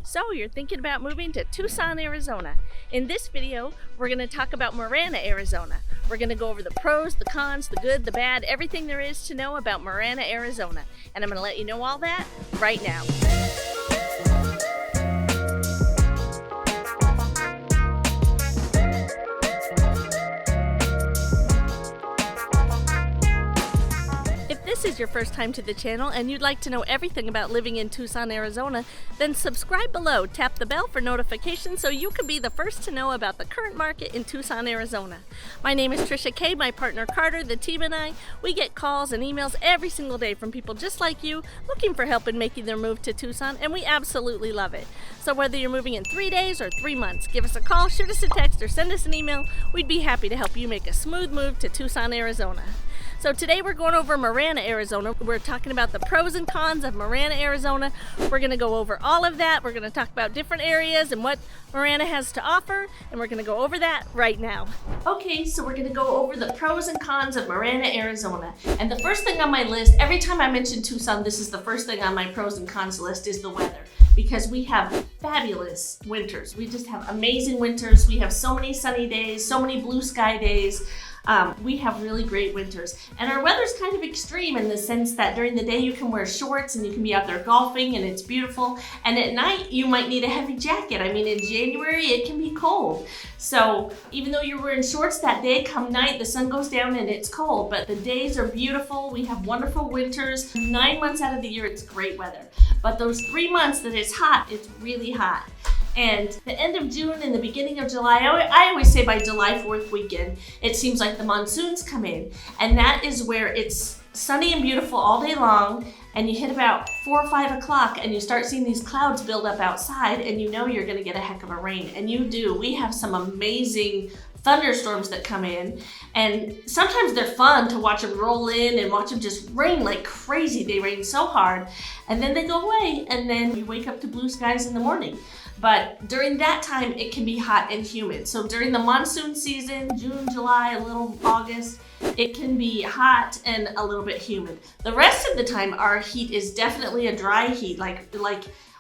So you're thinking about moving to Tucson, Arizona. In this video, we're going to talk about Marana, Arizona. We're going to go over the pros, the cons, the good, the bad, everything there is to know about Marana, Arizona. And I'm going to let you know all that right now. If this is your first time to the channel and you'd like to know everything about living in Tucson, Arizona, then subscribe below, tap the bell for notifications so you can be the first to know about the current market in Tucson, Arizona. My name is Trisha Kay, my partner Carter, the team and I. We get calls and emails every single day from people just like you looking for help in making their move to Tucson, and we absolutely love it. So whether you're moving in 3 days or 3 months, give us a call, shoot us a text, or send us an email. We'd be happy to help you make a smooth move to Tucson, Arizona. So today we're going over Marana, Arizona. We're talking about the pros and cons of Marana, Arizona. We're going to go over all of that. We're going to talk about different areas and what Marana has to offer, and we're going to go over that right now. Okay, so we're going to go over the pros and cons of Marana, Arizona. And the first thing on my list, every time I mention Tucson, this is the first thing on my pros and cons list, is the weather. Because we have fabulous winters. We just have amazing winters. We have so many sunny days, so many blue sky days. We have really great winters, and our weather's kind of extreme in the sense that during the day you can wear shorts and you can be out there golfing and it's beautiful, and at night you might need a heavy jacket. I mean, in January it can be cold, so even though you're wearing shorts that day, come night the sun goes down and it's cold, but the days are beautiful. We have wonderful winters. 9 months out of the year it's great weather, but those 3 months that it's hot, it's really hot. And the end of June and the beginning of July, I always say by July 4th weekend, it seems like the monsoons come in. And that is where it's sunny and beautiful all day long, and you hit about 4 or 5 o'clock and you start seeing these clouds build up outside, and you know you're gonna get a heck of a rain. And you do. We have some amazing thunderstorms that come in, and sometimes they're fun to watch them roll in and watch them just rain like crazy. They rain so hard, and then they go away, and then you wake up to blue skies in the morning. But during that time, it can be hot and humid. So during the monsoon season, June, July, a little August, it can be hot and a little bit humid. The rest of the time, our heat is definitely a dry heat. Like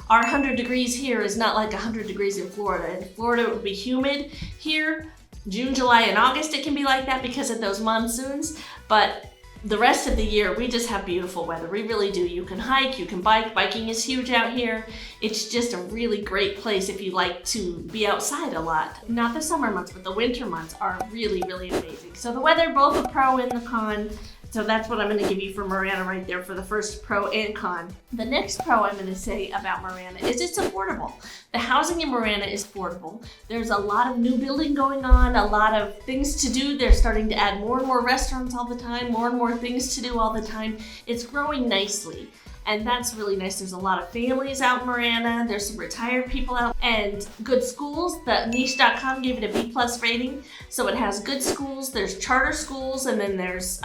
our 100 degrees here is not like 100 degrees in Florida. In Florida, it would be humid. Here, June, July, and August, it can be like that because of those monsoons. But the rest of the year, we just have beautiful weather. We really do. You can hike, you can bike. Biking is huge out here. It's just a really great place if you like to be outside a lot. Not the summer months, but the winter months are really, really amazing. So the weather, both a pro and the con. So that's what I'm going to give you for Marana right there for the first pro and con. The next pro I'm going to say about Marana is it's affordable. The housing in Marana is affordable. There's a lot of new building going on, a lot of things to do. They're starting to add more and more restaurants all the time, more and more things to do all the time. It's growing nicely. And that's really nice. There's a lot of families out in Marana. There's some retired people out, and good schools. The niche.com gave it a B+ rating. So it has good schools. There's charter schools, and then there's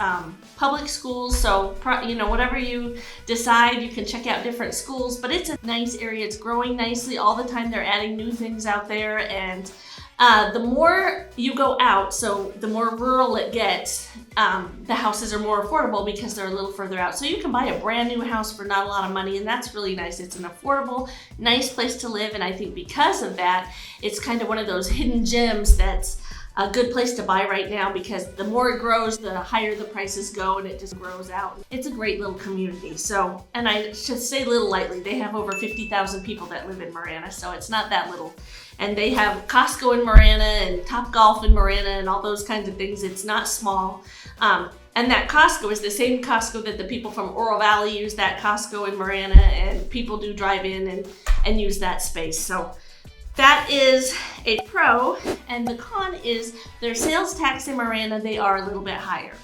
public schools. So, you know, whatever you decide, you can check out different schools, but it's a nice area. It's growing nicely all the time. They're adding new things out there, and the more you go out, so the more rural it gets, the houses are more affordable because they're a little further out. So you can buy a brand new house for not a lot of money, and that's really nice. It's an affordable, nice place to live, and I think because of that, it's kind of one of those hidden gems that's a good place to buy right now, because the more it grows, the higher the prices go, and it just grows out. It's a great little community. So, and I should say little lightly, they have over 50,000 people that live in Marana, so it's not that little. And they have Costco in Marana and Top Golf in Marana and all those kinds of things. It's not small. And that Costco is the same Costco that the people from Oro Valley use, that Costco in Marana, and people do drive in and use that space. So that is a pro. And the con is their sales tax in Marana, they are a little bit higher.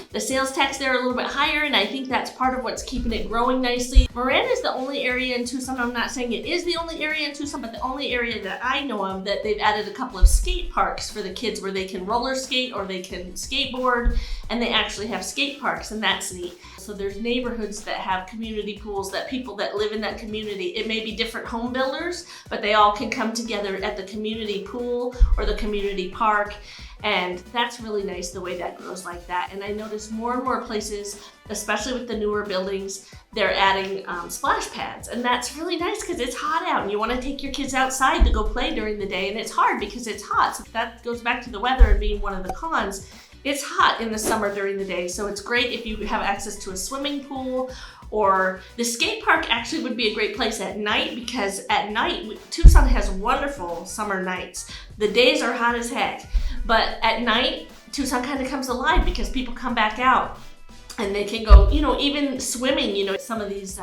The sales tax there are a little bit higher, and I think that's part of what's keeping it growing nicely. Marana is the only area in Tucson, I'm not saying it is the only area in Tucson, but the only area that I know of that they've added a couple of skate parks for the kids where they can roller skate or they can skateboard, and they actually have skate parks, and that's neat. So there's neighborhoods that have community pools that people that live in that community, it may be different home builders, but they all can come together at the community pool or the community park. And that's really nice the way that grows like that. And I noticed parks, more and more places, especially with the newer buildings, they're adding splash pads. And that's really nice because it's hot out and you want to take your kids outside to go play during the day, and it's hard because it's hot. So that goes back to the weather and being one of the cons. It's hot in the summer during the day, so it's great if you have access to a swimming pool, or the skate park actually would be a great place at night, because at night, Tucson has wonderful summer nights. The days are hot as heck, but at night, Tucson kind of comes alive because people come back out and they can go, even swimming. Some of these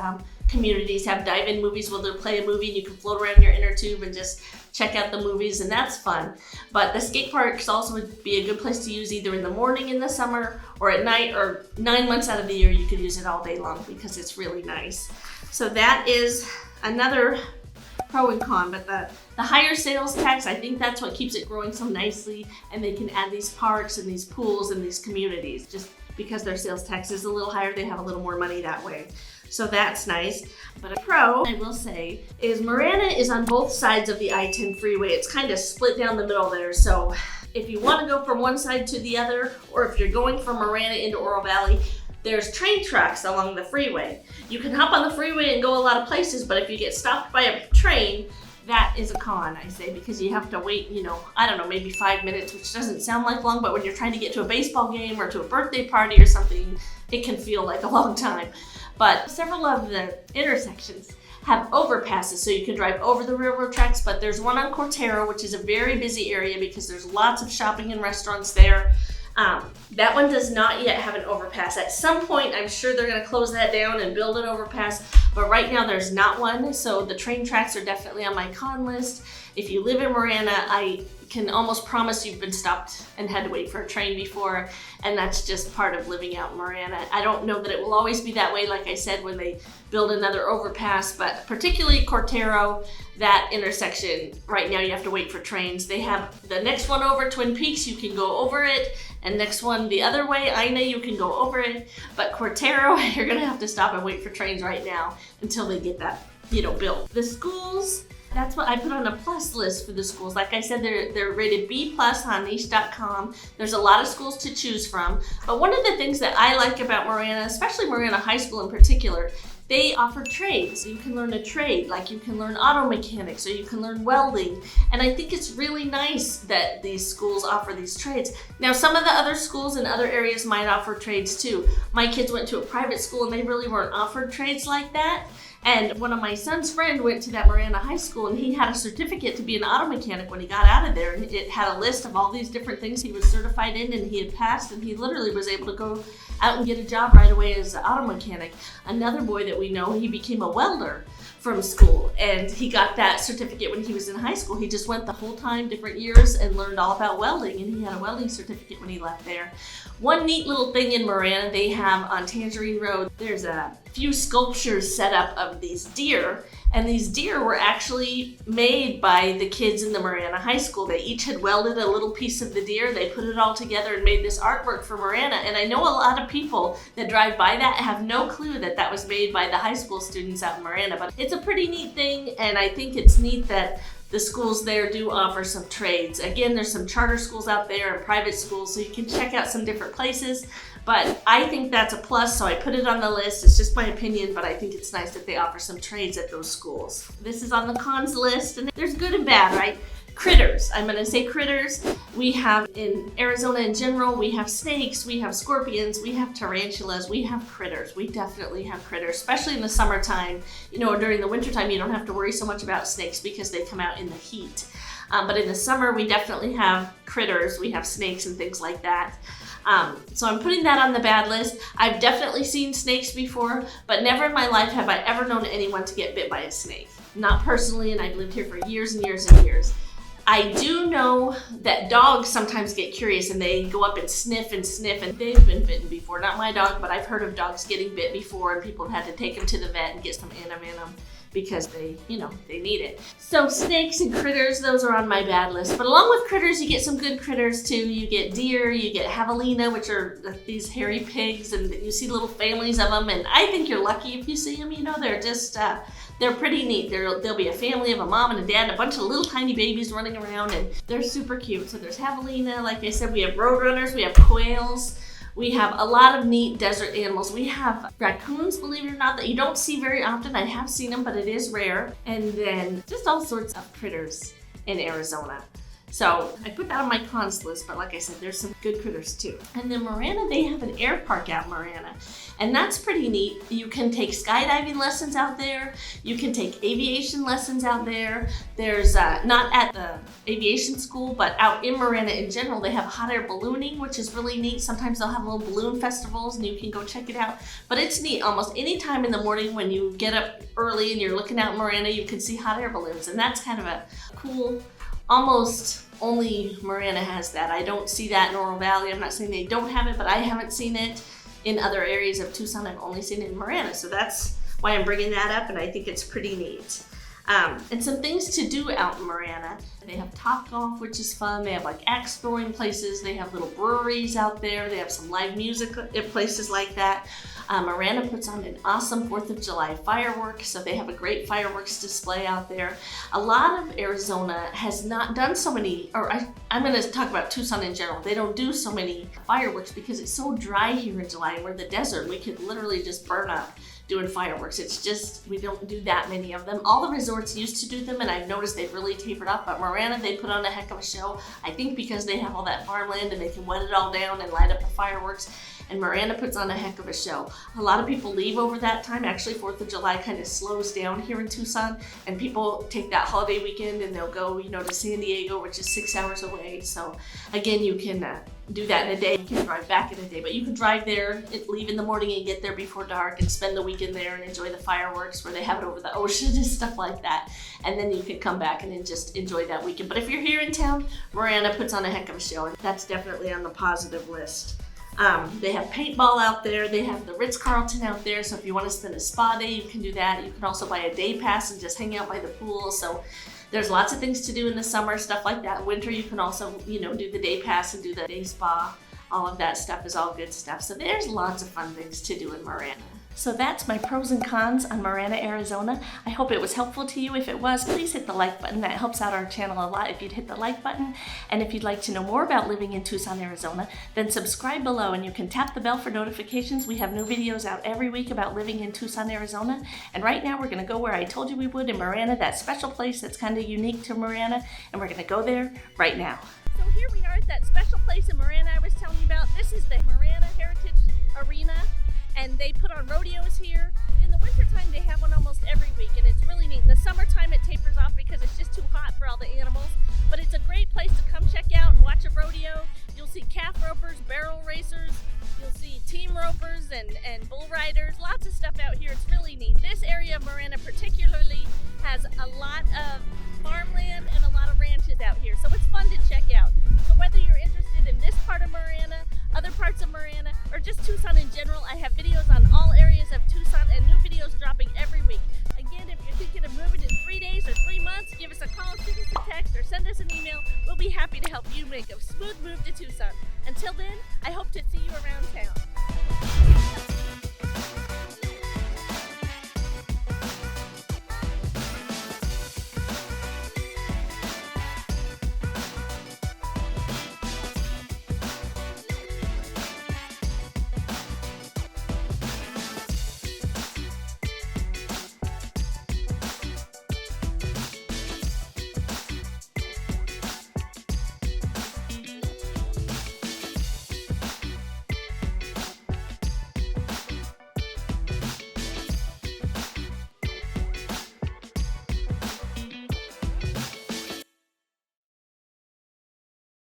communities have dive-in movies where they'll play a movie and you can float around your inner tube and just check out the movies, and that's fun. But the skate parks also would be a good place to use either in the morning in the summer or at night, or 9 months out of the year you could use it all day long because it's really nice. So that is another pro and con, but the higher sales tax, I think that's what keeps it growing so nicely, and they can add these parks and these pools and these communities. Just because their sales tax is a little higher, they have a little more money that way. So that's nice. But a pro, I will say, is Marana is on both sides of the I-10 freeway. It's kind of split down the middle there. So if you want to go from one side to the other, or if you're going from Marana into Oro Valley, there's train tracks along the freeway. You can hop on the freeway and go a lot of places, but if you get stopped by a train, that is a con, I say, because you have to wait, maybe 5 minutes, which doesn't sound like long, but when you're trying to get to a baseball game or to a birthday party or something, it can feel like a long time. But several of the intersections have overpasses, so you can drive over the railroad tracks, but there's one on Cortero, which is a very busy area because there's lots of shopping and restaurants there. That one does not yet have an overpass. At some point, I'm sure they're going to close that down and build an overpass, but right now there's not one, so the train tracks are definitely on my con list. If you live in Marana, I can almost promise you've been stopped and had to wait for a train before, and that's just part of living out in Marana. I don't know that it will always be that way, like I said, when they build another overpass, but particularly Cortero, that intersection, right now you have to wait for trains. They have the next one over, Twin Peaks, you can go over it, and next one the other way, Ina, you can go over it, but Cortero, you're gonna have to stop and wait for trains right now until they get that, built. The schools, that's what I put on a plus list for the schools. Like I said, they're rated B+ on niche.com. There's a lot of schools to choose from. But one of the things that I like about Marana, especially Marana High School in particular, they offer trades. You can learn a trade, like you can learn auto mechanics or you can learn welding. And I think it's really nice that these schools offer these trades. Now, some of the other schools in other areas might offer trades too. My kids went to a private school and they really weren't offered trades like that. And one of my son's friends went to that Marana High School and he had a certificate to be an auto mechanic when he got out of there. And it had a list of all these different things he was certified in and he had passed, and he literally was able to go out and get a job right away as an auto mechanic. Another boy that we know, he became a welder from school and he got that certificate when he was in high school. He just went the whole time, different years, and learned all about welding, and he had a welding certificate when he left there. One neat little thing in Marana, they have on Tangerine Road, there's a few sculptures set up of these deer, and these deer were actually made by the kids in the Marana High School. They each had welded a little piece of the deer, they put it all together and made this artwork for Marana, and I know a lot of people that drive by that have no clue that that was made by the high school students out in Marana, but it's a pretty neat thing, and I think it's neat that the schools there do offer some trades. Again, there's some charter schools out there and private schools, so you can check out some different places. But I think that's a plus, so I put it on the list. It's just my opinion, but I think it's nice that they offer some trades at those schools. This is on the cons list, and there's good and bad, right? Critters. I'm going to say critters. We have in Arizona in general, we have snakes, we have scorpions, we have tarantulas, we have critters. We definitely have critters, especially in the summertime. Or during the wintertime, you don't have to worry so much about snakes because they come out in the heat. But in the summer, we definitely have critters. We have snakes and things like that. So I'm putting that on the bad list. I've definitely seen snakes before, but never in my life have I ever known anyone to get bit by a snake. Not personally, and I've lived here for years and years and years. I do know that dogs sometimes get curious and they go up and sniff, and they've been bitten before. Not my dog, but I've heard of dogs getting bit before, and people have had to take them to the vet and get some antivenom because they need it. So snakes and critters, those are on my bad list. But along with critters, you get some good critters too. You get deer, you get javelina, which are these hairy pigs, and you see little families of them. And I think you're lucky if you see them. They're just, they're pretty neat. There'll be a family of a mom and a dad and a bunch of little tiny babies running around, and they're super cute. So there's javelina, like I said, we have roadrunners, we have quails. We have a lot of neat desert animals. We have raccoons, believe it or not, that you don't see very often. I have seen them, but it is rare. And then just all sorts of critters in Arizona. So I put that on my cons list, but like I said, there's some good critters too. And then Marana, they have an air park out in Marana, and that's pretty neat. You can take skydiving lessons out there. You can take aviation lessons out there. There's not at the aviation school, but out in Marana in general, they have hot air ballooning, which is really neat. Sometimes they'll have little balloon festivals and you can go check it out. But it's neat. Almost any time in the morning when you get up early and you're looking out in Marana, you can see hot air balloons, and that's kind of a cool, almost only Marana has that. I don't see that in Oro Valley. I'm not saying they don't have it, but I haven't seen it in other areas of Tucson. I've only seen it in Marana. So that's why I'm bringing that up, and I think it's pretty neat. And some things to do out in Marana. They have Topgolf, which is fun. They have like axe throwing places. They have little breweries out there. They have some live music at places like that. Marana puts on an awesome 4th of July fireworks, so they have a great fireworks display out there. A lot of Arizona has not done so many, or I'm going to talk about Tucson in general. They don't do so many fireworks because it's so dry here in July. We're in the desert. We could literally just burn up doing fireworks. It's just, we don't do that many of them. All the resorts used to do them, and I've noticed they've really tapered off, but Marana, they put on a heck of a show. I think because they have all that farmland and they can wet it all down and light up the fireworks, and Marana puts on a heck of a show. A lot of people leave over that time. Actually, 4th of July kind of slows down here in Tucson, and people take that holiday weekend and they'll go, to San Diego, which is 6 hours away. So again, you can do that in a day. You can drive back in a day, but you can drive there, leave in the morning and get there before dark and spend the weekend there and enjoy the fireworks where they have it over the ocean and stuff like that. And then you can come back and then just enjoy that weekend. But if you're here in town, Marana puts on a heck of a show, and that's definitely on the positive list. They have paintball out there. They have the Ritz-Carlton out there. So if you want to spend a spa day, you can do that. You can also buy a day pass and just hang out by the pool. So there's lots of things to do in the summer, stuff like that. Winter, you can also, do the day pass and do the day spa. All of that stuff is all good stuff. So there's lots of fun things to do in Marana. So that's my pros and cons on Marana, Arizona. I hope it was helpful to you. If it was, please hit the like button. That helps out our channel a lot if you'd hit the like button. And if you'd like to know more about living in Tucson, Arizona, then subscribe below and you can tap the bell for notifications. We have new videos out every week about living in Tucson, Arizona. And right now we're gonna go where I told you we would in Marana, that special place that's kind of unique to Marana, and we're gonna go there right now. So here we are at that special place in Marana I was telling you about. This is the Marana Heritage Arena, and they put on rodeos here. In the wintertime, they have one almost every week, and it's really neat. In the summertime, it tapers off because it's just too hot for all the animals, but it's a great place to come check out and watch a rodeo. You'll see calf ropers, barrel racers, you'll see team ropers and bull riders, lots of stuff out here. It's really neat. This area of Marana particularly has a lot of farmland and a lot of ranches out here, so it's fun to check out. So whether you're interested in this part of Marana, other parts of Marana, or just Tucson in general, I have videos on all areas of Tucson and new videos dropping every week. Again, if you're thinking of moving in 3 days or 3 months, give us a call, shoot us a text, or send us an email. We'll be happy to help you make a smooth move to Tucson. Until then, I hope to see you around town.